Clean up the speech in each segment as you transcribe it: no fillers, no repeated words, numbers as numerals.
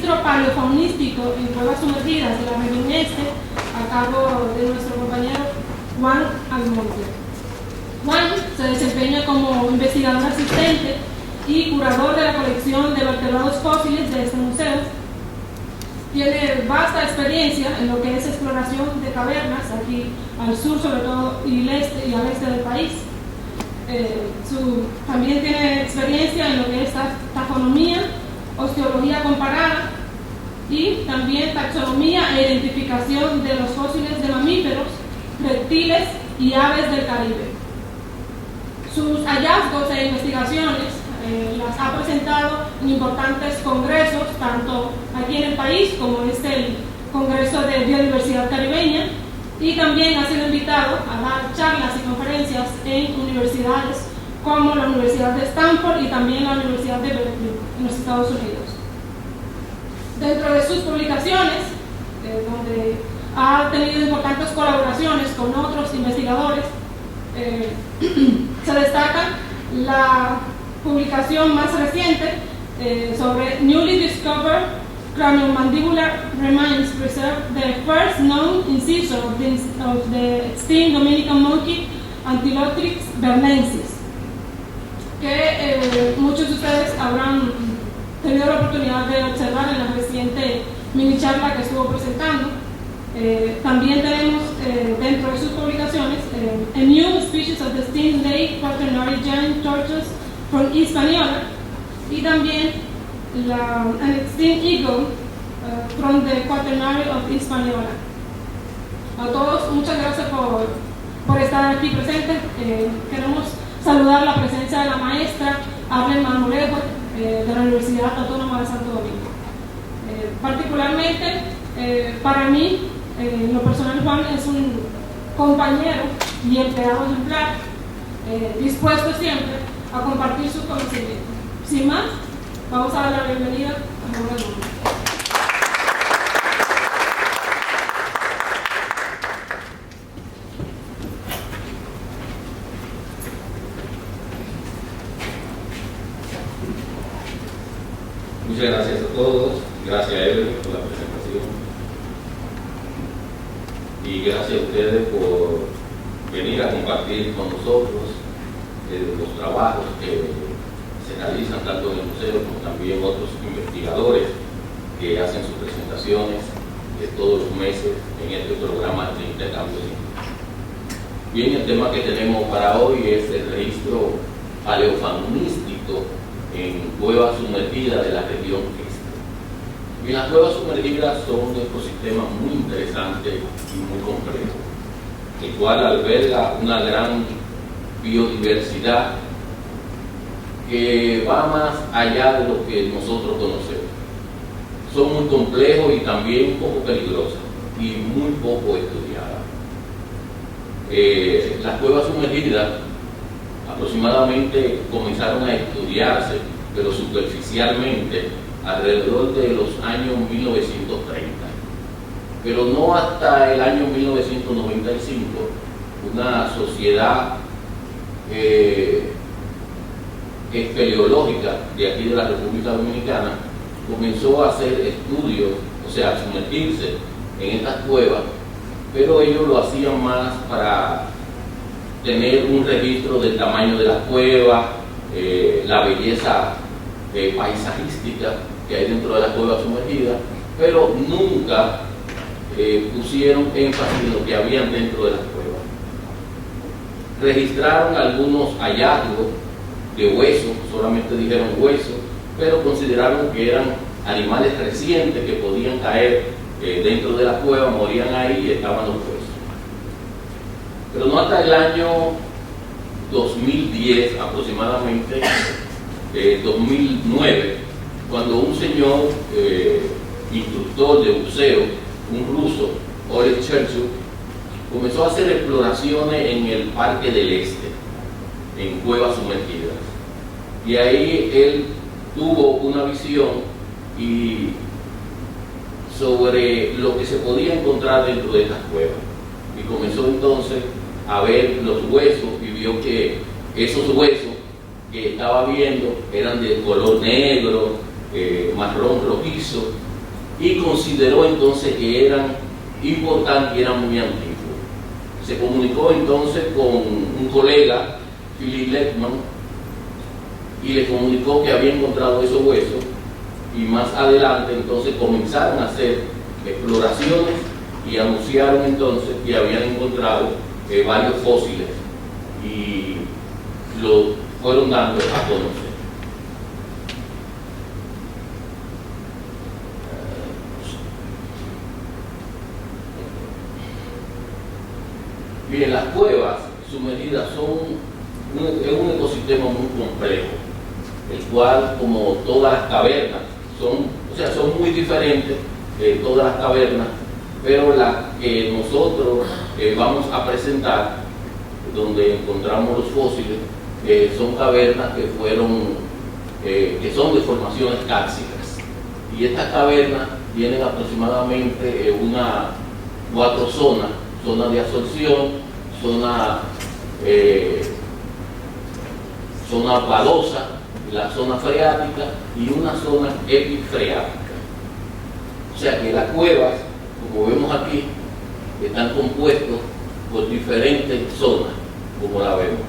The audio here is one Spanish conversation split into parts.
registro paleofaunístico en cuevas sumergidas de la región este, a cargo de nuestro compañero Juan Almonte. Juan se desempeña como investigador asistente y curador de la colección de vertebrados fósiles de este museo. Tiene vasta experiencia en lo que es exploración de cavernas, aquí al sur sobre todo, y al este del país. También tiene experiencia en lo que es taxonomía, osteología comparada y también taxonomía e identificación de los fósiles de mamíferos, reptiles y aves del Caribe. Sus hallazgos e investigaciones las ha presentado en importantes congresos, tanto aquí en el país como es el Congreso de Biodiversidad Caribeña, y también ha sido invitado a dar charlas y conferencias en universidades como la Universidad de Stanford y también la Universidad de Berkeley en los Estados Unidos. Dentro de sus publicaciones, donde ha tenido importantes colaboraciones con otros investigadores, se destaca la publicación más reciente sobre Newly Discovered Craniomandibular Remains Preserved, the first known incision of the extinct Dominican monkey Antilotrix berlensis, que muchos de ustedes habrán tenido la oportunidad de observar en la reciente mini charla que estuvo presentando. También tenemos dentro de sus publicaciones A New Species of the Extinct Lake Quaternary Giant Tortoise from Hispaniola, y también An Extinct Eagle from the Quaternary of Hispaniola. A todos, muchas gracias por estar aquí presentes. Queremos saludar la presencia de la maestra Arlen Marmolejo de la Universidad Autónoma de Santo Domingo. Particularmente, para mí, en lo personal, Juan es un compañero y empleado ejemplar, dispuesto siempre a compartir sus conocimientos. Sin más, vamos a dar la bienvenida a Juan Almonte. Muchas gracias a todos, gracias a Evelyn por la presentación y gracias a ustedes por venir a compartir con nosotros los trabajos que se realizan tanto en el museo como también otros investigadores que hacen sus presentaciones todos los meses en este programa de intercambio científico. Bien, el tema que tenemos para hoy es el registro paleofaunístico en cuevas sumergidas de la región este. Y las cuevas sumergidas son un ecosistema muy interesante y muy complejo, el cual alberga una gran biodiversidad que va más allá de lo que nosotros conocemos. Son muy complejos y también un poco peligrosos y muy poco estudiadas. Las cuevas sumergidas aproximadamente comenzaron a estudiarse, pero superficialmente, alrededor de los años 1930. Pero no hasta el año 1995, una sociedad espeleológica de aquí de la República Dominicana comenzó a hacer estudios, o sea, a sumergirse en estas cuevas, pero ellos lo hacían más para tener un registro del tamaño de las cuevas, la belleza paisajística que hay dentro de las cuevas sumergidas, pero nunca pusieron énfasis en lo que habían dentro de las cuevas. Registraron algunos hallazgos de huesos, solamente dijeron huesos, pero consideraron que eran animales recientes que podían caer dentro de la cueva, morían ahí y estaban los huesos. Pero no hasta el año 2010 aproximadamente, 2009, cuando un señor instructor de buceo, un ruso, Oleg Cherchuk, comenzó a hacer exploraciones en el Parque del Este, en cuevas sumergidas. Y ahí él tuvo una visión sobre lo que se podía encontrar dentro de estas cuevas. Y comenzó entonces a ver los huesos y vio que esos huesos que estaba viendo eran de color negro, marrón rojizo, y consideró entonces que eran importantes y eran muy antiguos. Se comunicó entonces con un colega, Philip Lehman, y le comunicó que había encontrado esos huesos, y más adelante entonces comenzaron a hacer exploraciones y anunciaron entonces que habían encontrado varios fósiles y lo fueron dando a conocer. Bien, las cuevas sumergidas es un ecosistema muy complejo, el cual, como todas las cavernas, son muy diferentes todas las cavernas, pero la que nosotros vamos a presentar, donde encontramos los fósiles, son cavernas que son de formaciones cársicas, y estas cavernas tienen aproximadamente 4 zonas: zona de absorción, zona valosa, la zona freática y una zona epifreática. O sea que las cuevas, como vemos aquí, están compuestos por diferentes zonas, como la vemos.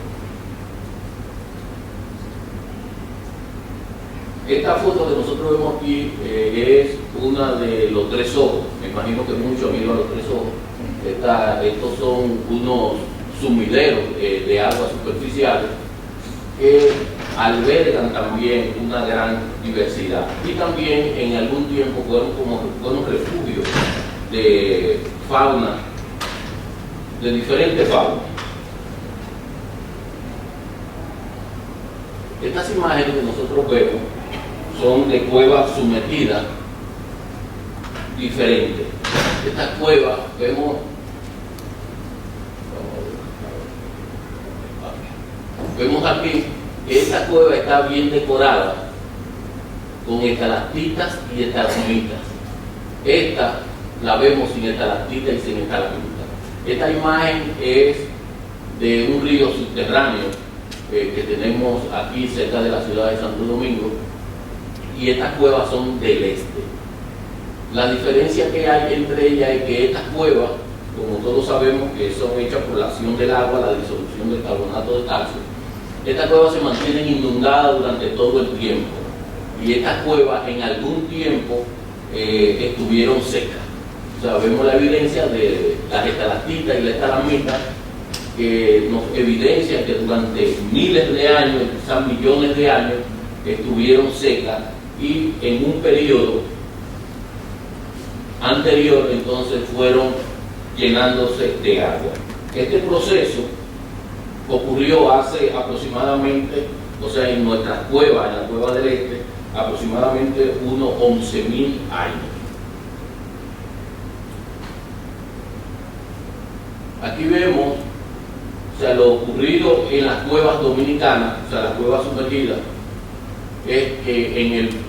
Esta foto que nosotros vemos aquí es una de los 3 ojos. Me imagino que muchos han ido a los 3 ojos. Estos son unos sumideros de aguas superficiales que albergan también una gran diversidad, y también en algún tiempo fueron refugios de fauna, de diferentes faunas. Estas imágenes que nosotros vemos son de cuevas sumergidas diferentes. Estas cuevas vemos aquí que esta cueva está bien decorada con estalactitas y estalagmitas. Esta la vemos sin estalactitas y sin estalagmitas. Esta imagen es de un río subterráneo que tenemos aquí cerca de la ciudad de Santo Domingo, y estas cuevas son del este. La diferencia que hay entre ellas es que estas cuevas, como todos sabemos, que son hechas por la acción del agua, la disolución del carbonato de calcio, estas cuevas se mantienen inundadas durante todo el tiempo, y estas cuevas en algún tiempo estuvieron secas. O sea, vemos la evidencia de las estalactitas y las estalagmitas, que nos evidencian que durante miles de años, quizás millones de años, estuvieron secas, y en un periodo anterior entonces fueron llenándose de agua. Este proceso ocurrió hace aproximadamente, o sea, en nuestras cuevas, en la cueva del este, aproximadamente unos 11.000 años. Aquí vemos, o sea, lo ocurrido en las cuevas dominicanas, o sea, las cuevas sumergidas, es que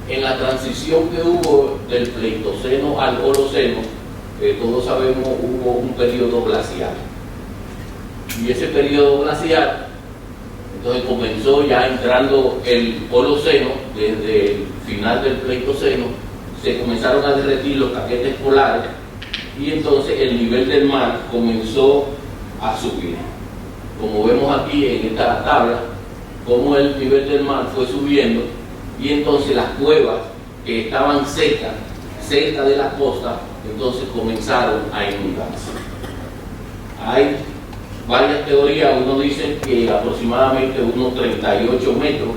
en la transición que hubo del Pleistoceno al Holoceno, todos sabemos, hubo un periodo glacial. Y ese periodo glacial, entonces comenzó ya entrando el Holoceno, desde el final del Pleistoceno, se comenzaron a derretir los caquetes polares, y entonces el nivel del mar comenzó a subir. Como vemos aquí en esta tabla, cómo el nivel del mar fue subiendo, y entonces las cuevas que estaban cerca de la costa, entonces comenzaron a inundarse. Hay varias teorías. Uno dice que aproximadamente unos 38 metros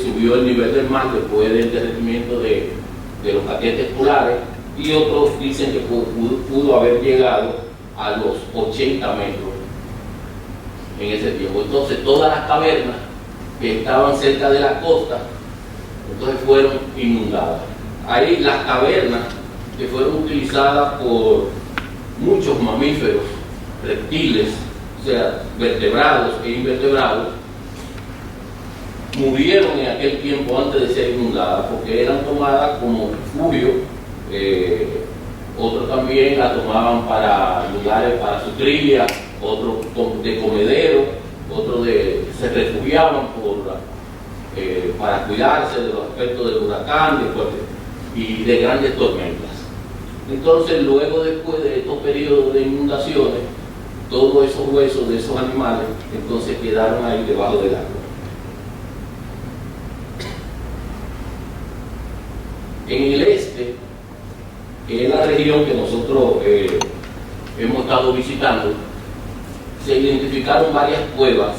subió el nivel del mar después del derretimiento de los caquetes polares, y otros dicen que pudo haber llegado a los 80 metros en ese tiempo. Entonces todas las cavernas que estaban cerca de la costa entonces fueron inundadas. Ahí las cavernas que fueron utilizadas por muchos mamíferos, reptiles, o sea, vertebrados e invertebrados, murieron en aquel tiempo antes de ser inundadas, porque eran tomadas como refugio. Otros también la tomaban para lugares para su cría, otros de comedero, otros se refugiaban para cuidarse de los efectos del huracán y de grandes tormentas. Entonces, luego después de estos periodos de inundaciones, todos esos huesos de esos animales entonces quedaron ahí debajo del agua. En el este, que es la región que nosotros hemos estado visitando, se identificaron varias cuevas,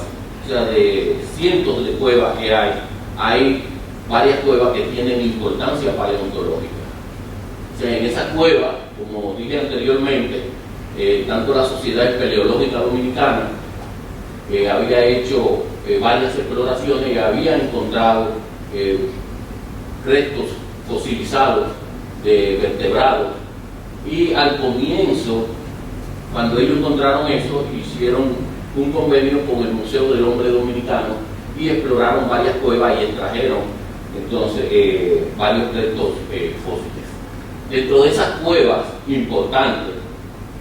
o sea, de cientos de cuevas que hay varias cuevas que tienen importancia paleontológica. O sea, en esa cueva, como dije anteriormente, tanto la Sociedad Espeleológica Dominicana había hecho varias exploraciones y había encontrado restos fosilizados de vertebrados, y al comienzo, cuando ellos encontraron eso, hicieron un convenio con el Museo del Hombre Dominicano y exploraron varias cuevas y extrajeron entonces varios restos fósiles. Dentro de esas cuevas importantes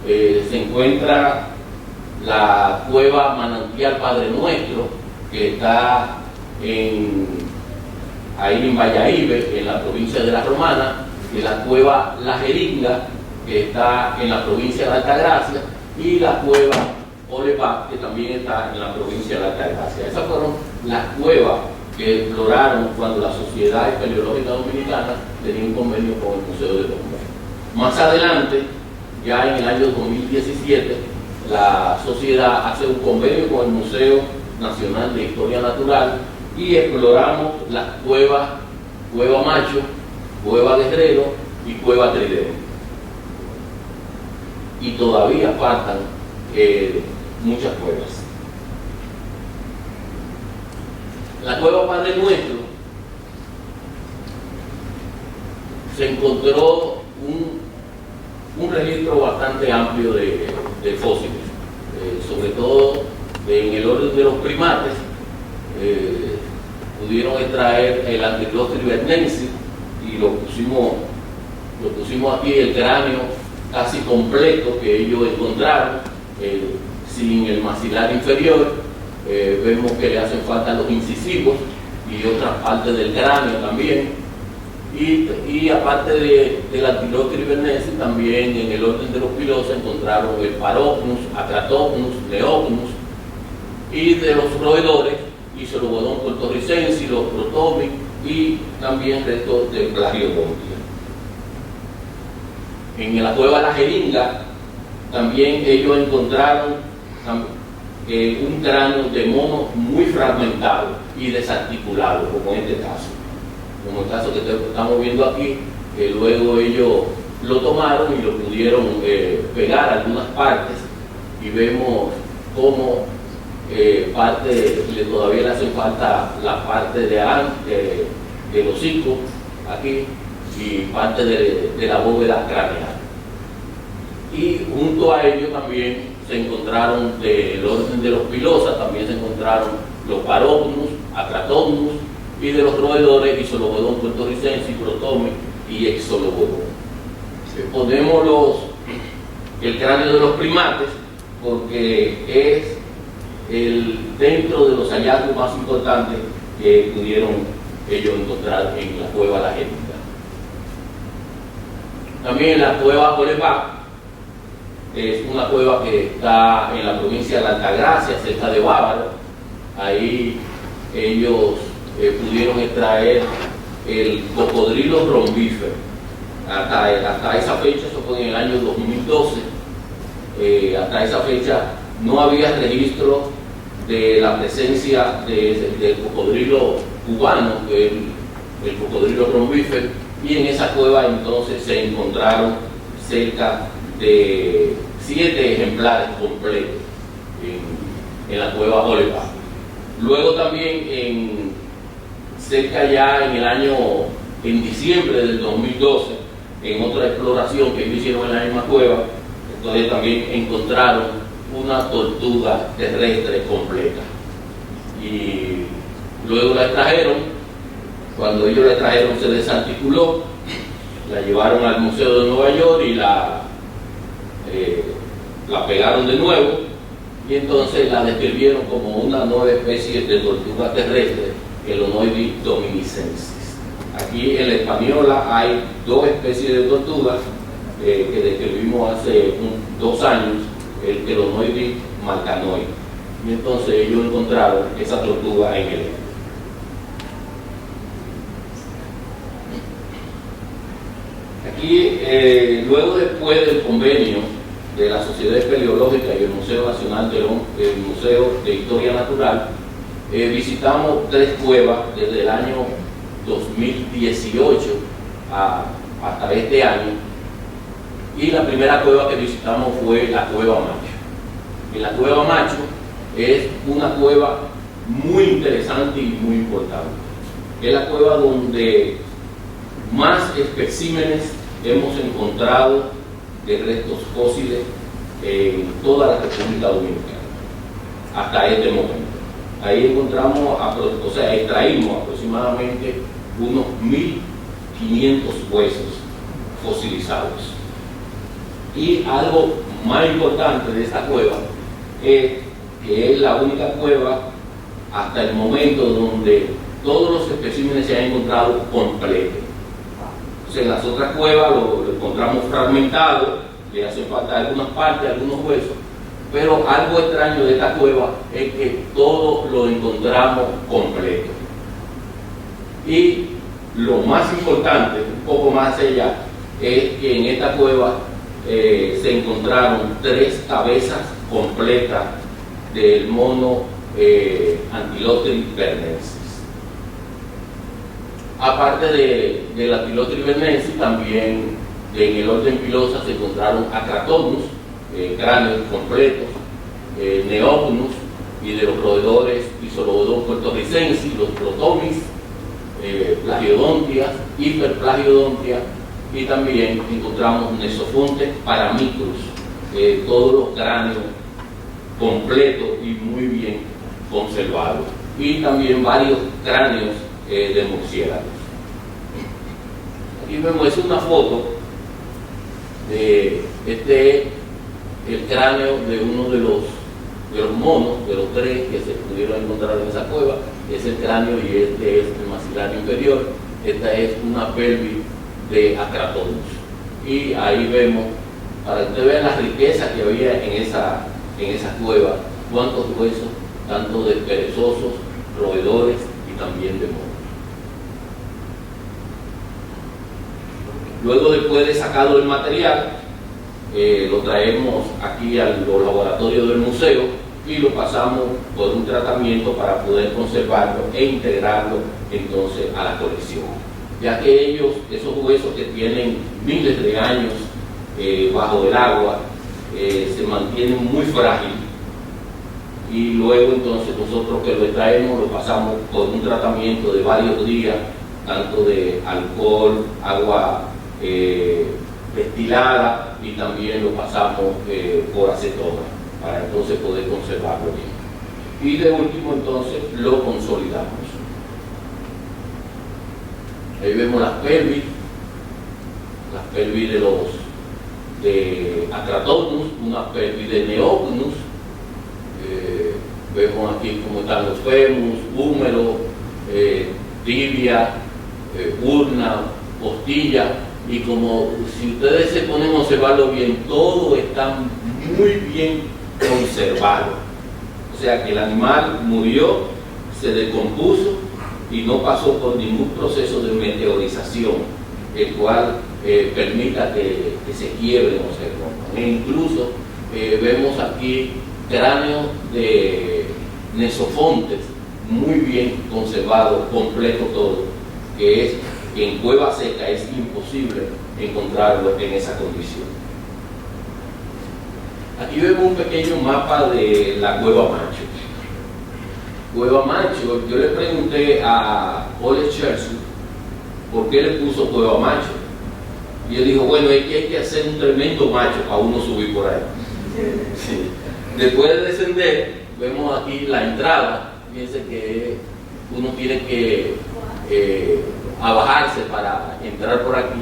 se encuentra la cueva Manantial Padre Nuestro, que está ahí en Valladolid, en la provincia de La Romana, y la cueva La Jeringa, que está en la provincia de Altagracia, y la cueva Olepá, que también está en la provincia de Altagracia. Esas fueron las cuevas que exploraron cuando la Sociedad Espeleológica Dominicana tenía un convenio con el Museo del Hombre. Más adelante, ya en el año 2017, la sociedad hace un convenio con el Museo Nacional de Historia Natural y exploramos las cuevas Cueva Macho, Cueva Guerrero y Cueva Tridente. Y todavía faltan muchas cuevas. La cueva Padre Nuestro se encontró un registro bastante amplio de fósiles, sobre todo en el orden de los primates. Pudieron extraer el Ankylosteris bernensis y lo pusimos aquí, el cráneo casi completo que ellos encontraron, sin el maxilar inferior. Vemos que le hacen falta los incisivos y otras partes del cráneo también. Y aparte del Ankylosteris bernensis, también en el orden de los pilosa encontraron el Paropnus, Acratopnus, Neopnus, y de los roedores, Isolobodon puertorricensis, los Protomi y también restos de Plagiodontia. En la cueva La Jeringa también ellos encontraron un cráneo de mono muy fragmentado y desarticulado, como en este caso. Como el caso que estamos viendo aquí, luego ellos lo tomaron y lo pudieron pegar a algunas partes, y vemos cómo todavía le hace falta la parte del hocico aquí y parte de la bóveda craneal. Y junto a ello también se encontraron del orden de los pilosa, también se encontraron los Paropnus, Acratopnus, y de los roedores, Isolobodon puertorricensis, Protomi y Exolobodon. Ponemos el cráneo de los primates porque es dentro de los hallazgos más importantes que pudieron ellos encontrar en la cueva La Jeringa. También la cueva Olepá es una cueva que está en la provincia de Altagracia, cerca de Bávaro. Ahí ellos pudieron extraer el cocodrilo rombífero. Hasta esa fecha, eso fue en el año 2012, hasta esa fecha no había registro de la presencia del cocodrilo cubano, el cocodrilo rombífero, y en esa cueva entonces se encontraron cerca de 7 ejemplares completos en la cueva Olepá. Luego también cerca ya en diciembre del 2012, en otra exploración que ellos hicieron en la misma cueva, entonces también encontraron una tortuga terrestre completa. Y luego la extrajeron. Cuando ellos la extrajeron se desarticuló, la llevaron al Museo de Nueva York y la pegaron de nuevo, y entonces la describieron como una nueva especie de tortuga terrestre Chelonoidis dominicensis. Aquí en la española hay dos especies de tortugas que describimos hace 2 años, el Chelonoidis marcanoides. Y entonces ellos encontraron esa tortuga en el Este. Aquí, luego después del convenio de la Sociedad Espeleológica y el Museo Nacional el Museo de Historia Natural, visitamos 3 cuevas desde el año 2018 hasta este año, y la primera cueva que visitamos fue la Cueva Macho. Y la Cueva Macho es una cueva muy interesante y muy importante. Es la cueva donde más especímenes hemos encontrado de restos fósiles en toda la República Dominicana hasta este momento. Ahí encontramos, extraímos aproximadamente unos 1.500 huesos fosilizados. Y algo más importante de esta cueva es que es la única cueva hasta el momento donde todos los especímenes se han encontrado completos. O sea, en las otras cuevas lo encontramos fragmentado, le hacen falta algunas partes, algunos huesos, pero algo extraño de esta cueva es que todo lo encontramos completo. Y lo más importante, un poco más allá, es que en esta cueva se encontraron 3 cabezas completas del mono Antiloteris bernensis. Aparte del Antiloteris bernensis, también en el orden Pilosa se encontraron Acratonus, cráneos completos, Neopnus, y de los roedores Isolodon puertorricensis, los Protomis, Plagiodontia, Hiperplagiodontia, y también encontramos Nesofontes paramicrus, todos los cráneos completos y muy bien conservados, y también varios cráneos de murciélagos. Aquí vemos, es una foto de el cráneo de uno de los monos, de los 3 que se pudieron encontrar en esa cueva. Es el cráneo y este es el maxilar inferior. Esta es una pelvis de Acratonus. Y ahí vemos, para que ustedes vean la riqueza que había en esa cueva, cuántos huesos, tanto de perezosos, roedores y también de monos. Luego, después de sacado el material, lo traemos aquí a los laboratorios del museo y lo pasamos por un tratamiento para poder conservarlo e integrarlo entonces a la colección, ya que esos huesos que tienen miles de años bajo el agua, se mantienen muy frágiles, y luego entonces nosotros que lo traemos lo pasamos por un tratamiento de varios días, tanto de alcohol, agua destilada, y también lo pasamos por acetona para entonces poder conservarlo bien. Y de último entonces lo consolidamos. Ahí vemos las pelvis de Acratonus, una pelvis de Neopnus. Vemos aquí cómo están los fémus, húmero, tibia, urna, costilla, y como si ustedes se ponen a observarlo bien, todo está muy bien conservado. O sea que el animal murió, se decompuso y no pasó por ningún proceso de meteorización, el cual permita que se quiebren o se rompan. E incluso vemos aquí cráneos de Nesofontes muy bien conservados, completo todo, que es que en cueva seca es imposible encontrarlo en esa condición. Aquí vemos un pequeño mapa de la Cueva Macho. Cueva Macho, yo le pregunté a Ole Chersu por qué le puso Cueva Macho, y él dijo, bueno, es que hay que hacer un tremendo macho para uno subir por ahí. Sí. Después de descender, vemos aquí la entrada. Fíjense que uno tiene que bajarse para entrar por aquí.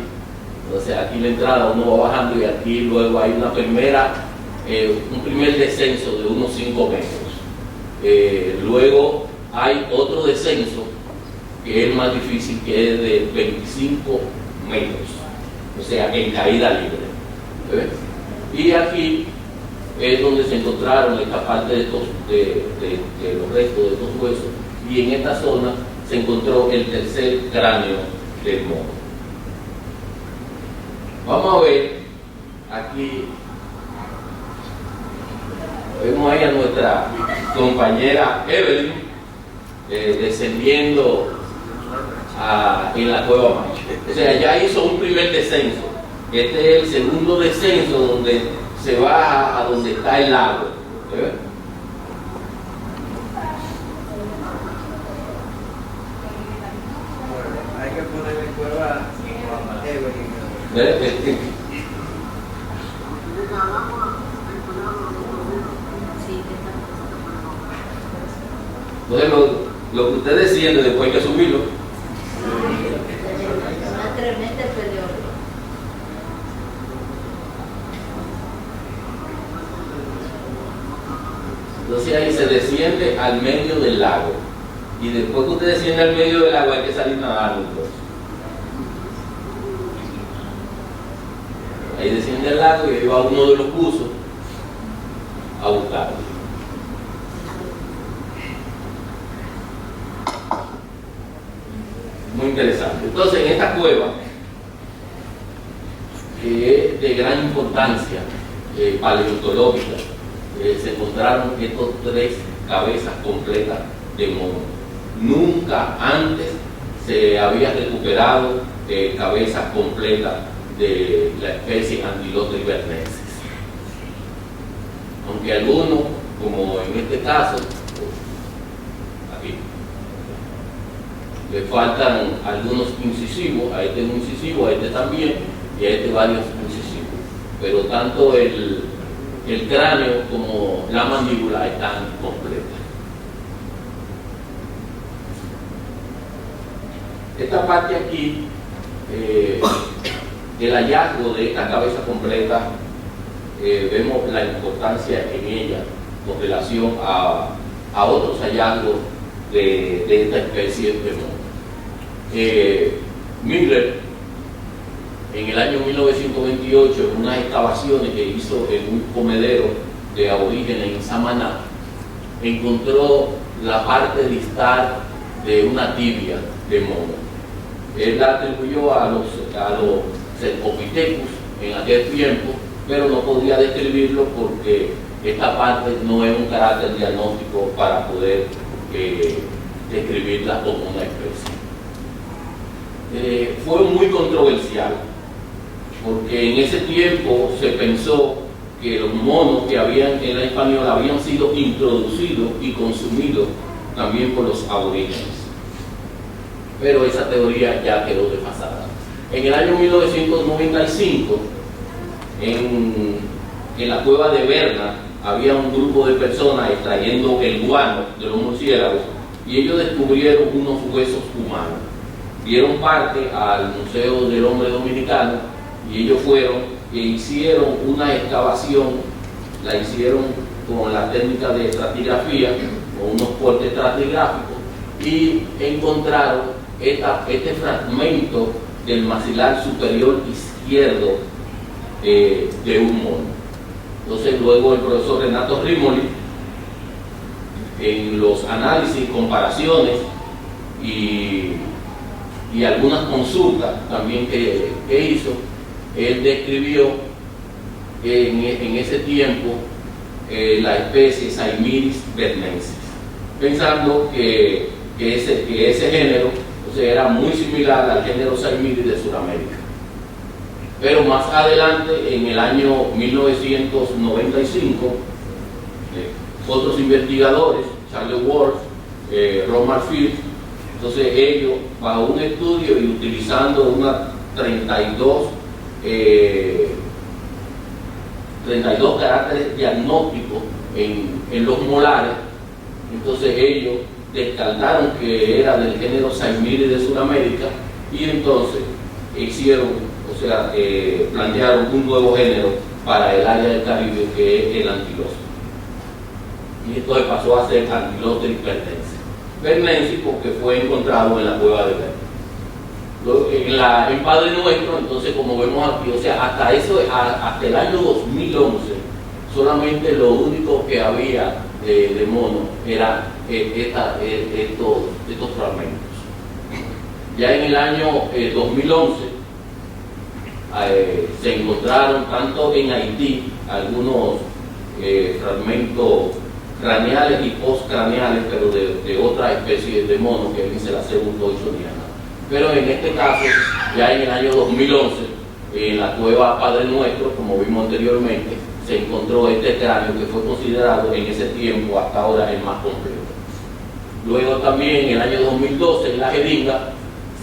Entonces aquí la entrada uno va bajando, y aquí luego hay un primer descenso de unos 5 metros. Luego hay otro descenso que es más difícil, que es de 25 metros, o sea, en caída libre. ¿Ves? Y aquí es donde se encontraron esta parte de los restos de estos huesos, y en esta zona se encontró el tercer cráneo del mono. Vamos a ver aquí, vemos ahí a nuestra compañera Evelyn descendiendo en la cueva Macho. O sea, ya hizo un primer descenso. Este es el segundo descenso, donde se va a donde está el lago. ¿Ves? Hay que ponerle cueva a Evelyn. Entonces, lo que ustedes sienten después hay que subirlo. Una tremenda pelea. Entonces ahí se desciende al medio del lago. Y después que usted desciende al medio del lago hay que salir nadando. Ahí desciende al lago y ahí va uno de los buzos a buscarlo. Muy interesante. Entonces, en esta cueva, que es de gran importancia paleontológica, se encontraron estos 3 cabezas completas de mono. Nunca antes se había recuperado cabezas completas de la especie Antilotes bernensis. Aunque algunos, como en este caso, aquí, le faltan algunos incisivos, a este un incisivo, a este también, y a este varios incisivos. Pero tanto el cráneo como la mandíbula están completas. Esta parte aquí, el hallazgo de esta cabeza completa, vemos la importancia en ella con relación a otros hallazgos de esta especie de mono. Miller, en el año 1928, en unas excavaciones que hizo en un comedero de aborígenes en Samaná, encontró la parte distal de una tibia de mono. Él la atribuyó a los Cercopithecus en aquel tiempo, pero no podía describirlo porque esta parte no es un carácter diagnóstico para poder describirla como una especie. Fue muy controversial, porque en ese tiempo se pensó que los monos que habían en la Hispaniola habían sido introducidos y consumidos también por los aborígenes. Pero esa teoría ya quedó desfasada. En el año 1995, en la cueva de Berna, había un grupo de personas extrayendo el guano de los murciélagos y ellos descubrieron unos huesos humanos. Dieron parte al Museo del Hombre Dominicano y ellos fueron e hicieron una excavación, la hicieron con la técnica de estratigrafía, con unos cortes estratigráficos, y encontraron este fragmento del maxilar superior izquierdo de un mono. Entonces luego el profesor Renato Rimoli, en los análisis, comparaciones y algunas consultas también que hizo, él describió en ese tiempo la especie Saimiris bernensis, pensando que ese género, o sea, era muy similar al género Saimiris de Sudamérica. Pero más adelante, en el año 1995, otros investigadores, Charles Wolf, Roman Field, entonces ellos, bajo un estudio y utilizando unas 32 caracteres diagnósticos en los molares, entonces ellos descartaron que era del género Saimiris de Sudamérica y entonces plantearon un nuevo género para el área del Caribe, que es el antilóster. Y entonces pasó a ser Antilotes bernensis. Bernensis, porque fue encontrado en la cueva de Bernensis. En Padre Nuestro, entonces, como vemos aquí, o sea, hasta el año 2011, solamente lo único que había de mono era estos fragmentos. Ya en el año 2011 se encontraron tanto en Haití algunos fragmentos craneales y postcraneales, pero de otra especie de mono que dice la cebultoisoniana. Pero en este caso, ya en el año 2011, en la cueva Padre Nuestro, como vimos anteriormente, se encontró este cráneo que fue considerado en ese tiempo hasta ahora el más completo. Luego también en el año 2012 en la jeringa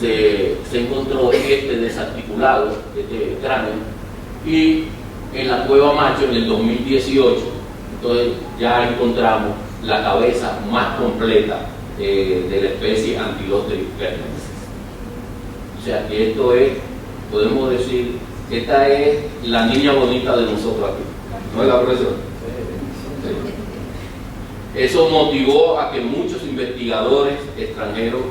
se encontró este desarticulado, este cráneo, y en la cueva Macho en el 2018, entonces ya encontramos la cabeza más completa de la especie Antilosteris bernensis. O sea que esto es, podemos decir, esta es la niña bonita de nosotros aquí. ¿No es la profesora? Sí. Eso motivó a que muchos investigadores extranjeros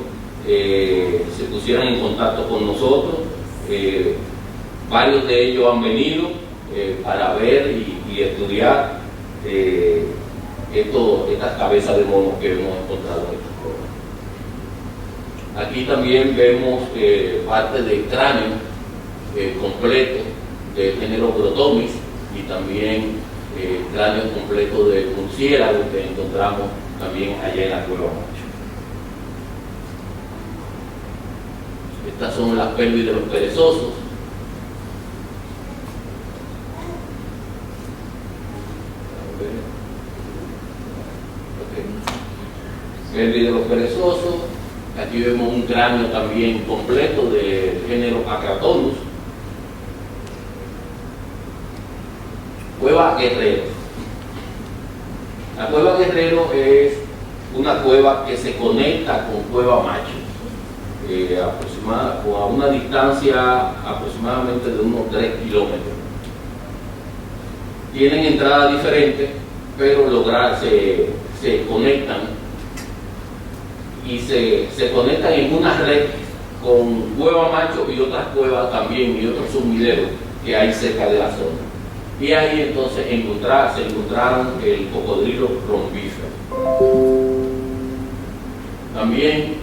se pusieran en contacto con nosotros. Varios de ellos han venido para ver y estudiar estas cabezas de monos que hemos encontrado en esta cueva. Aquí también vemos parte del cráneo completo del género Protomys y también cráneo completo de murciélago que encontramos también allá en la cueva Macho. Estas son las pelvis de los perezosos. Pelvis de los perezosos. Aquí vemos un cráneo también completo del género Acratonus. Cueva Guerrero. La cueva Guerrero es una cueva que se conecta con cueva Macho, a una distancia aproximadamente de unos 3 kilómetros. Tienen entradas diferentes, pero se conectan y se conectan en una red con cueva Macho y otras cuevas también y otros sumideros que hay cerca de la zona. Y ahí entonces se encontraron el cocodrilo rompífero. También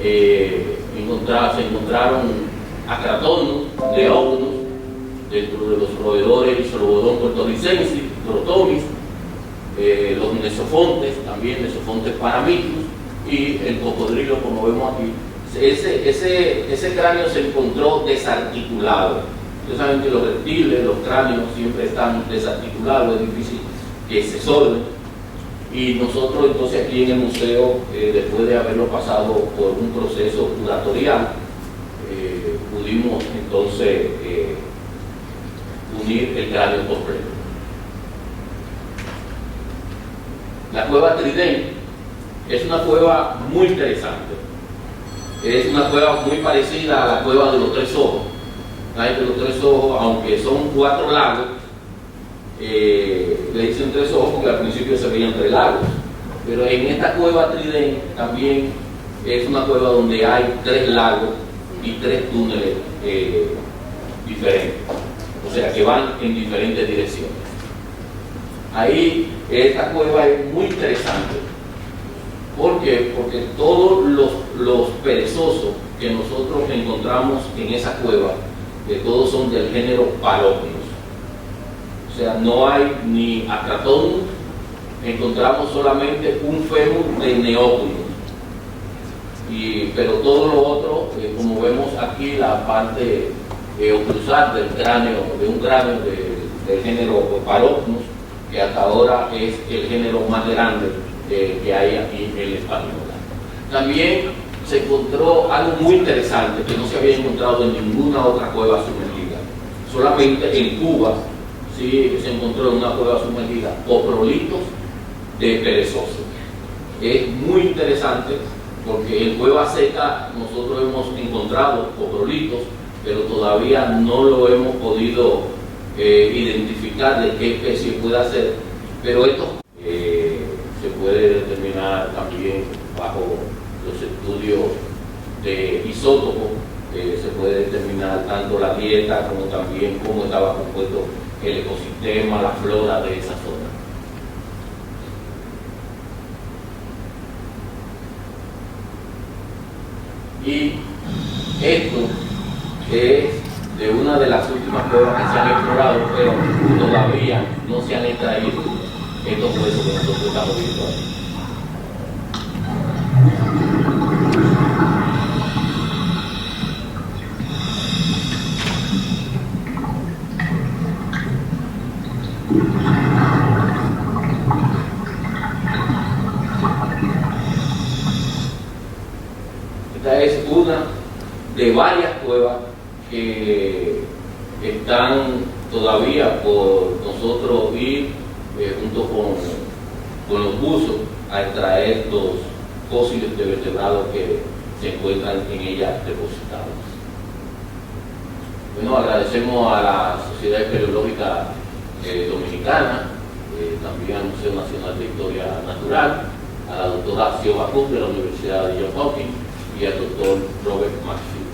se encontraron Acratonus, Leopnus, dentro de los roedores Isolobodon puertorricensis, Protomys, los nesofontes, también Nesofontes paramicus, y el cocodrilo, como vemos aquí. Ese cráneo se encontró desarticulado. Ustedes saben que los reptiles, los cráneos siempre están desarticulados, es difícil que se solden. Y nosotros entonces aquí en el museo, después de haberlo pasado por un proceso curatorial, pudimos entonces unir el cráneo completo. La cueva Trident es una cueva muy interesante. Es una cueva muy parecida a la cueva de los Tres Ojos. De los Tres Ojos, aunque son 4 lagos, le dicen Tres Ojos porque al principio se veían 3 lagos, pero en esta cueva Trident también es una cueva donde hay 3 lagos y 3 túneles diferentes, o sea que van en diferentes direcciones. Ahí esta cueva es muy interesante. ¿Por qué? Porque todos los perezosos que nosotros encontramos en esa cueva, todos son del género Palopnus. O sea, no hay ni Acratonus, encontramos solamente un fémur de Neopnus. Pero todo lo otro, como vemos aquí, la parte oclusal del cráneo, de un cráneo del género Palopnus, que hasta ahora es el género más grande que hay aquí en el español. También se encontró algo muy interesante que no se había encontrado en ninguna otra cueva sumergida. Solamente en Cuba sí se encontró en una cueva sumergida coprolitos de perezosos. Es muy interesante porque en cueva seca nosotros hemos encontrado coprolitos, pero todavía no lo hemos podido identificar de qué especie pueda ser, pero esto se puede determinar también bajo los estudios de isótopos, se puede determinar tanto la dieta como también cómo estaba compuesto el ecosistema, la flora de esa zona. Y esto es de una de las últimas pruebas que se han explorado, pero todavía no se han extraído estos huesos que nosotros estamos viendo aquí. Esta es una de varias cuevas que están todavía por nosotros ir junto con los buzos a extraer los fósiles de vertebrados que se encuentran en ella depositados. Bueno, agradecemos a la Sociedad Espeleológica Dominicana, también al Museo Nacional de Historia Natural, a la doctora Xioma Cruz de la Universidad de Johns Hopkins y al doctor Robert Maxfield.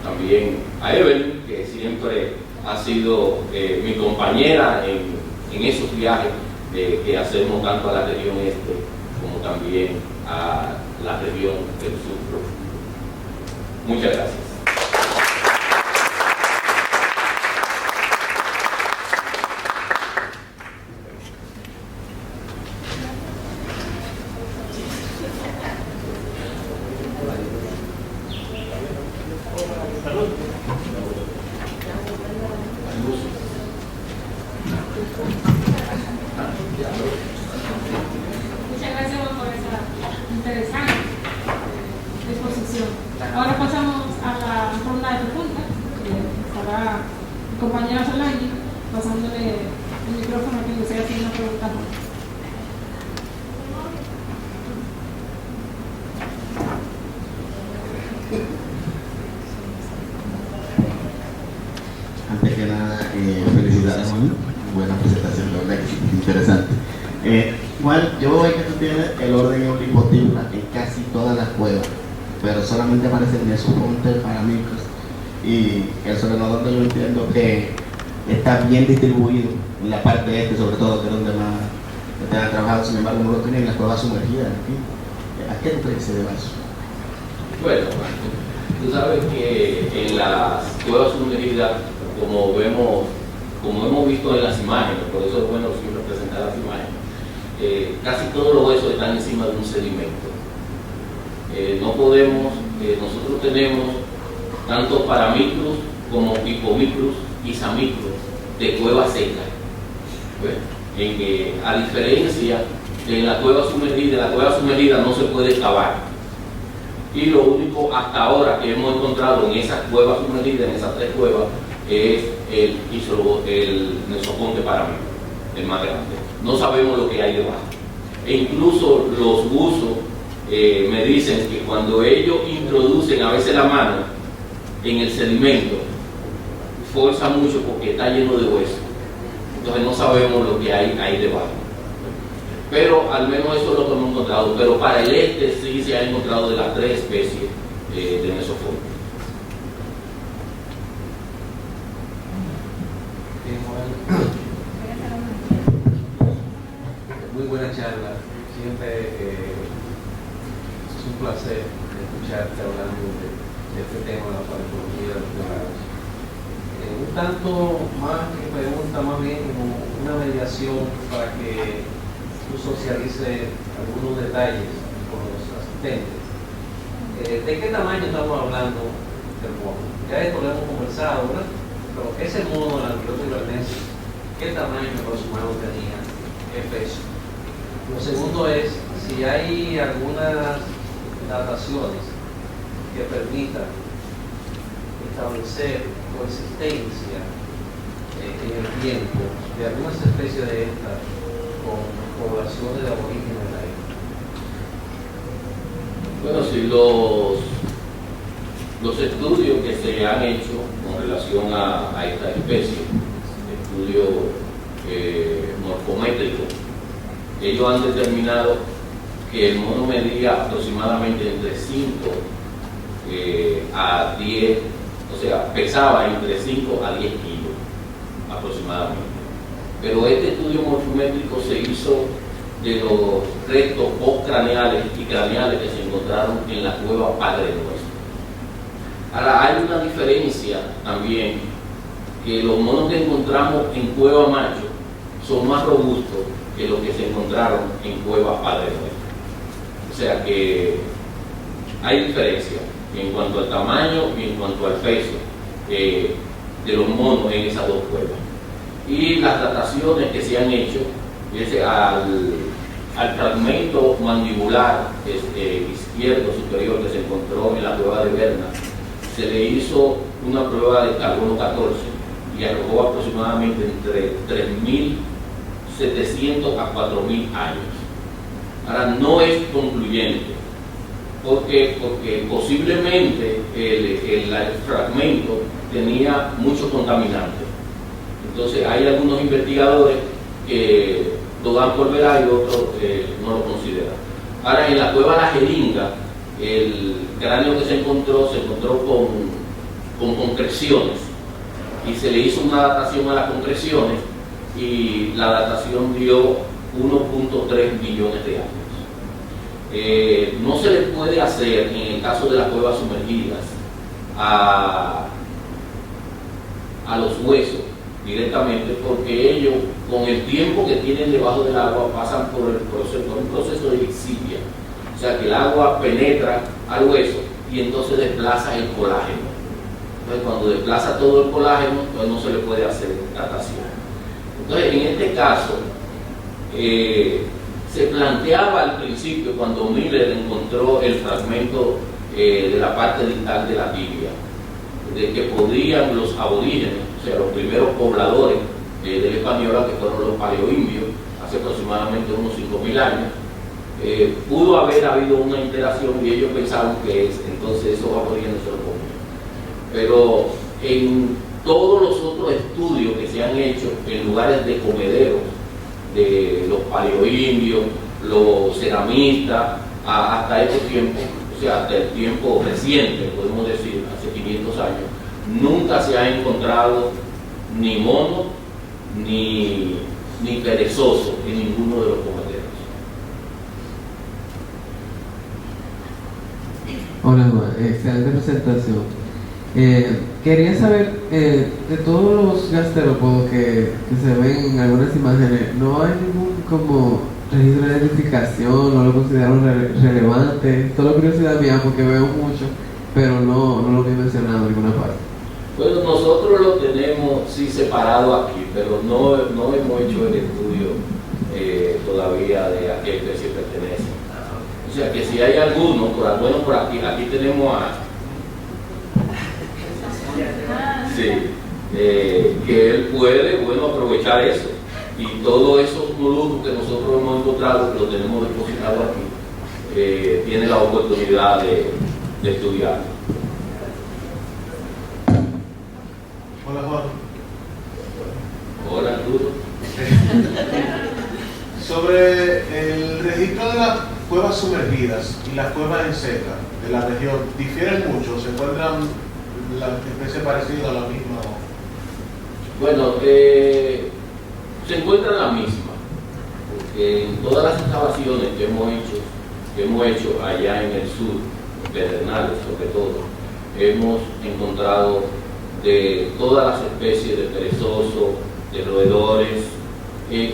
También a Evelyn, que siempre ha sido mi compañera en esos viajes que hacemos tanto a la región este como también a la región del sur. Muchas gracias. Muchas gracias por esa interesante exposición. Ahora pasamos a la ronda de preguntas. Estará mi compañera Solange pasándole el micrófono a quien desea hacer una pregunta. Antes que nada, felicidades, Juan. Buena presentación, la verdad que interesante. Juan, yo veo que tú tienes el orden eulipotibula en casi todas las cuevas, pero solamente aparece el Mesoponte paramicos y el solenodonte yo entiendo que está bien distribuido en la parte este, sobre todo, que es donde más te han trabajado, sin embargo no lo tienen en las cuevas sumergidas aquí. ¿A qué tú crees que se debe eso? Bueno, tú sabes que en las cuevas sumergidas, como hemos visto en las imágenes, por eso es bueno siempre presentar las imágenes, casi todos los huesos están encima de un sedimento. No podemos, nosotros tenemos tanto paramicros como hipomicros y samicros de cueva seca. En que, a diferencia de la cueva sumergida no se puede excavar. Y lo único hasta ahora que hemos encontrado en esas cuevas sumergidas, en esas tres cuevas, es el Mesoponte paramicro, el más grande. No sabemos lo que hay debajo. E incluso los buzos me dicen que cuando ellos introducen a veces la mano en el sedimento, fuerza mucho porque está lleno de huesos. Entonces no sabemos lo que hay debajo. Pero al menos eso es lo que hemos encontrado. Pero para el este sí se ha encontrado de las tres especies de Mesoponte. Muy buena charla. Siempre es un placer escucharte hablando de este tema de la paleontología de los claros. Un tanto más que pregunta, más bien como una mediación para que tú socialices algunos detalles con los asistentes. ¿De qué tamaño estamos hablando del mono? Ya esto lo hemos conversado, ¿verdad? Pero ese mono de la Anquilotis, ¿qué tamaño aproximado tenía? ¿Qué peso? Lo segundo es si hay algunas dataciones que permitan establecer coexistencia en el tiempo de algunas especies de estas con poblaciones de aborígenes de la isla. Bueno, sí, los estudios que se han hecho con relación a esta especie, estudios morfométricos, ellos han determinado que el mono medía aproximadamente entre 5 a 10, o sea, pesaba entre 5 a 10 kilos aproximadamente. Pero este estudio morfométrico se hizo de los restos postcraneales y craneales que se encontraron en la cueva Padre Nuestro. Ahora, hay una diferencia también, que los monos que encontramos en Cueva Macho son más robustos que los que se encontraron en Cueva Padre Nuestro. O sea que hay diferencia en cuanto al tamaño y en cuanto al peso de los monos en esas dos cuevas. Y las dataciones que se han hecho, al fragmento mandibular izquierdo superior que se encontró en la cueva de Berna, se le hizo una prueba de carbono 14 y arrojó aproximadamente entre 3.700 a 4.000 años. Ahora, no es concluyente, porque posiblemente el fragmento tenía muchos contaminantes. Entonces hay algunos investigadores que lo dan por veraz y otros no lo consideran. Ahora, en la cueva La Jeringa, el cráneo que se encontró con concreciones, y se le hizo una datación a las concreciones y la datación dio 1.3 millones de años. No se le puede hacer, en el caso de las cuevas sumergidas, a los huesos directamente, porque ellos, con el tiempo que tienen debajo del agua, pasan por un proceso de lixivia. O sea que el agua penetra al hueso y entonces desplaza el colágeno. Entonces, cuando desplaza todo el colágeno, pues no se le puede hacer datación. Entonces, en este caso, se planteaba al principio, cuando Miller encontró el fragmento de la parte distal de la tibia, de que podrían los aborígenes, o sea, los primeros pobladores de la Española, que fueron los paleoindios, hace aproximadamente unos 5.000 años, pudo haber habido una interacción y ellos pensaron que entonces esos aborígenes se lo comían. Pero en todos los otros estudios que se han hecho en lugares de comederos de los paleoindios, los ceramistas, hasta estos tiempos, o sea, hasta el tiempo reciente, podemos decir, hace 500 años, nunca se ha encontrado ni mono ni perezoso en ninguno de los comederos. Hola, Juan. Excelente presentación. Quería saber, de todos los gasterópodos que se ven en algunas imágenes, ¿no hay ningún como registro de identificación? ¿No lo consideraron relevante? Solo curiosidad mía, porque veo mucho, pero no lo he mencionado en ninguna parte. Bueno, nosotros lo tenemos sí separado aquí, pero no hemos hecho el estudio todavía de a qué especie pertenece. O sea que si hay alguno, por aquí tenemos que él puede, aprovechar eso. Y todos esos moluscos que nosotros hemos encontrado, que lo tenemos depositado aquí, tiene la oportunidad de estudiar. Hola, Juan. Hola, Arturo. Sobre el registro de las cuevas sumergidas y las cuevas en seca de la región, ¿difieren mucho? ¿Se encuentran las especies parecidas a la misma? Bueno, se encuentran la misma, porque en todas las excavaciones que hemos hecho allá en el sur, en Pedernales sobre todo, hemos encontrado de todas las especies de perezosos, de roedores,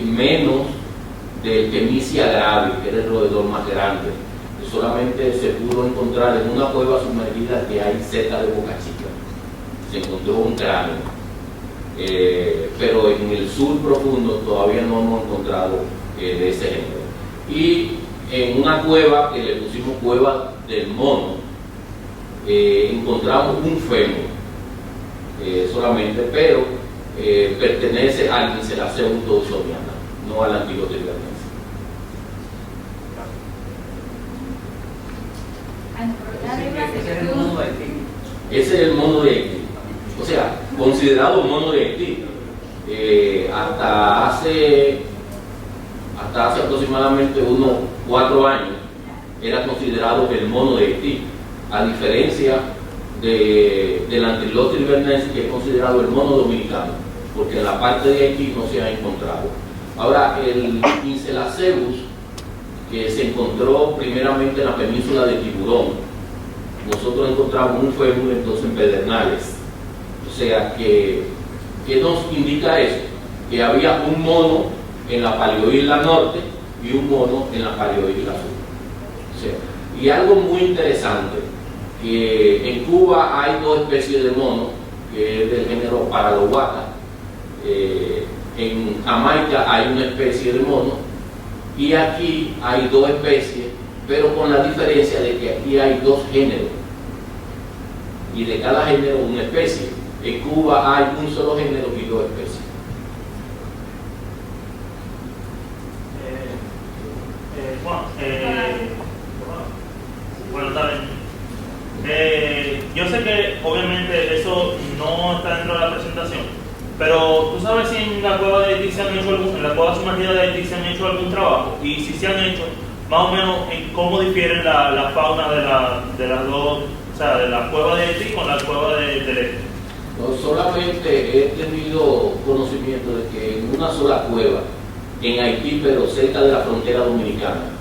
menos del Chemisia gravis, que era el roedor más grande. Solamente se pudo encontrar en una cueva sumergida que hay cerca de Boca Chica. Se encontró un cráneo. Pero en el sur profundo todavía no hemos encontrado de ese género. Y en una cueva que le pusimos cueva del mono, encontramos un fémur solamente, pero pertenece al Miceraceum dawsoniana, no al Antiloterianense. Ese es el mono de Haití. O sea, considerado mono de Haití. Hasta hace aproximadamente unos 4 años, era considerado el mono de Haití, a diferencia del Antilote libernense, que es considerado el mono dominicano, porque en la parte de Haití no se ha encontrado. Ahora, el Incelaceus, que se encontró primeramente en la península de Tiburón, nosotros encontramos un fémur entonces en Pedernales. O sea, ¿qué nos indica eso? Que había un mono en la Paleoisla Norte y un mono en la Paleoisla Sur. O sea, y algo muy interesante, que en Cuba hay dos especies de mono, que es del género Paraloguata. En Jamaica hay una especie de mono, y aquí hay dos especies, pero con la diferencia de que aquí hay dos géneros, y de cada género una especie. En Cuba hay un solo género y dos especies. Bueno, está bien. Yo sé que obviamente eso no está dentro de la presentación, pero tú sabes si en la cueva de Haití se han hecho en la cueva sumergida de Haití se han hecho algún trabajo, y si se han hecho, más o menos en cómo difieren la fauna de las dos, o sea, de la cueva de Haití con la cueva del este. No, solamente he tenido conocimiento de que en una sola cueva, en Haití, pero cerca de la frontera dominicana,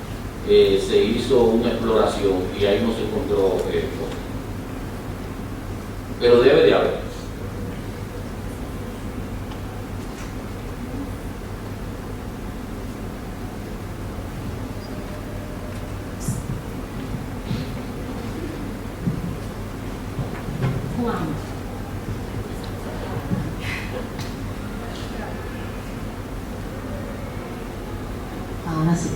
se hizo una exploración y ahí no se encontró esto. Pero debe de haber. Ahora sí.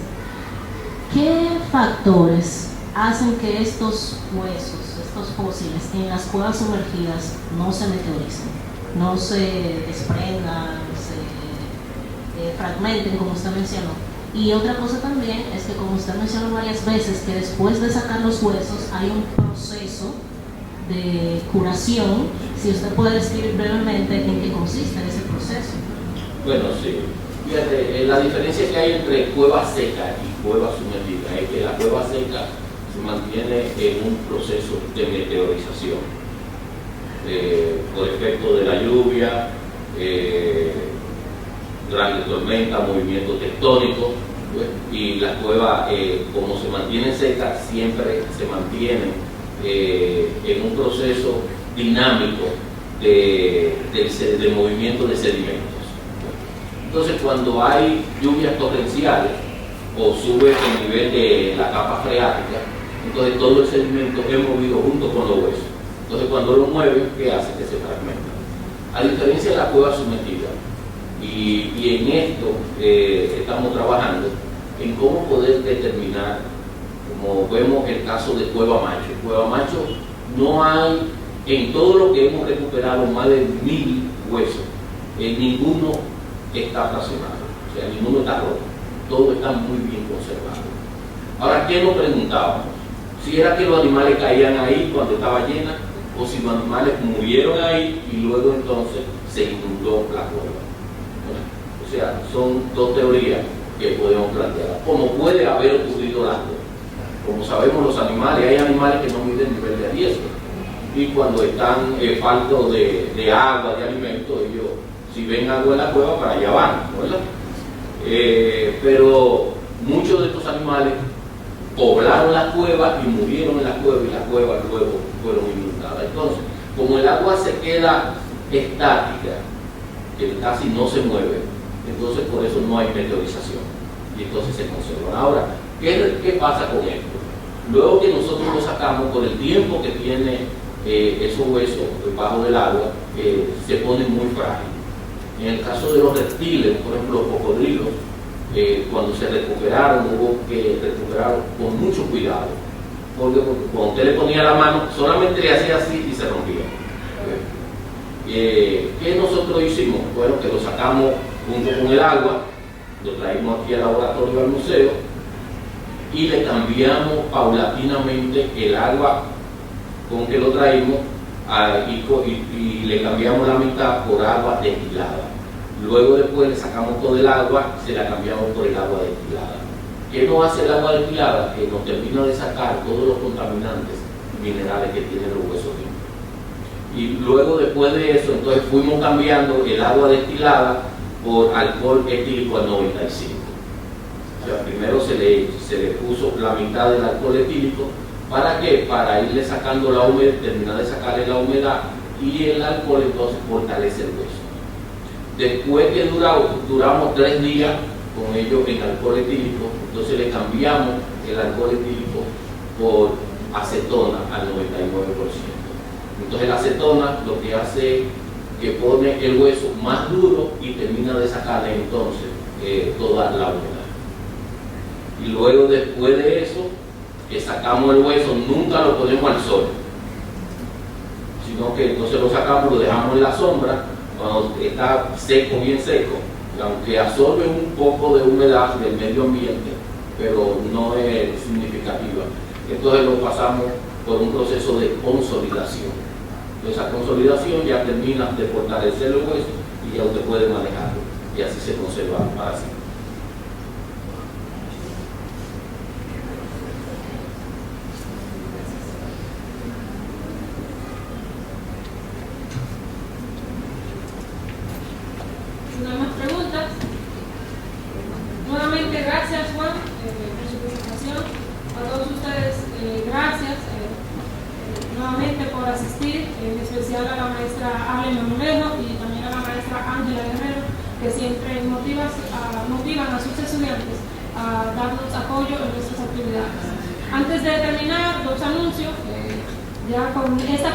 ¿Qué factores hacen que estos huesos, estos fósiles en las cuevas sumergidas no se meteoricen, no se desprendan, se fragmenten, como usted mencionó? Y otra cosa también es que, como usted mencionó varias veces, que después de sacar los huesos hay un proceso de curación. Si usted puede describir brevemente en qué consiste ese proceso. Bueno, sí. Fíjate, la diferencia que hay entre cueva seca y cueva sumergida es que la cueva seca se mantiene en un proceso de meteorización por efecto de la lluvia, grandes tormentas, movimientos tectónicos, pues, y la cueva, como se mantiene seca, siempre se mantiene en un proceso dinámico de movimiento de sedimentos. Entonces, cuando hay lluvias torrenciales o sube el nivel de la capa freática, entonces todo el sedimento es movido junto con los huesos. Entonces, cuando lo mueven, ¿qué hace? Que se fragmenta. A diferencia de la cueva sumergida, y en esto estamos trabajando en cómo poder determinar, como vemos el caso de Cueva Macho. Cueva Macho no hay, en todo lo que hemos recuperado, más de 1000 huesos, ninguno está fraccionado, o sea, ninguno está roto, todo está muy bien conservado. Ahora, ¿qué nos preguntábamos? Si era que los animales caían ahí cuando estaba llena, o si los animales murieron ahí y luego entonces se inundó la cueva. O sea, son dos teorías que podemos plantear. ¿Cómo puede haber ocurrido la cueva? Como sabemos, los animales, hay animales que no miden nivel de riesgo, y cuando están faltos de agua, de alimento, ellos, si ven algo en la cueva, para allá van, ¿verdad? Pero muchos de estos animales poblaron la cueva y murieron en la cueva, y las cuevas luego fueron inundadas. Entonces, como el agua se queda estática, que casi no se mueve, entonces por eso no hay meteorización, y entonces se conservan. Ahora, ¿qué pasa con esto? Luego que nosotros lo sacamos, por el tiempo que tiene esos huesos debajo del agua, se ponen muy frágiles. En el caso de los reptiles, por ejemplo, los cocodrilos, cuando se recuperaron, hubo que recuperarlos con mucho cuidado, porque cuando usted le ponía la mano, solamente le hacía así y se rompía. ¿Qué nosotros hicimos? Bueno, que lo sacamos junto con el agua, lo traímos aquí al laboratorio, al museo, y le cambiamos paulatinamente el agua con que lo traímos y le cambiamos la mitad por agua destilada. Luego después le sacamos todo el agua, se la cambiamos por el agua destilada. ¿Qué nos hace el agua destilada? Que nos termina de sacar todos los contaminantes minerales que tienen los huesos limpios. Y luego, después de eso, entonces fuimos cambiando el agua destilada por alcohol etílico al 95. O sea, primero se le puso la mitad del alcohol etílico. ¿Para qué? Para irle sacando la humedad, terminar de sacarle la humedad, y el alcohol entonces fortalece el hueso. Después que duramos 3 días con ellos en alcohol etílico, entonces le cambiamos el alcohol etílico por acetona al 99%. Entonces la acetona lo que hace es que pone el hueso más duro y termina de sacarle entonces toda la humedad. Y luego, después de eso, que sacamos el hueso, nunca lo ponemos al sol, sino que entonces lo sacamos, lo dejamos en la sombra cuando está seco, bien seco, aunque absorbe un poco de humedad del medio ambiente, pero no es significativa. Entonces lo pasamos por un proceso de consolidación. Esa consolidación ya termina de fortalecer el hueso y ya usted puede manejarlo, y así se conserva para siempre. Si no hay más preguntas, nuevamente gracias, Juan, por su presentación. A todos ustedes, gracias nuevamente por asistir, en especial a la maestra Ale Manulejo y también a la maestra Ángela Guerrero, que siempre motivan a sus estudiantes a darnos apoyo en nuestras actividades. Antes de terminar, 2 anuncios. Ya con esta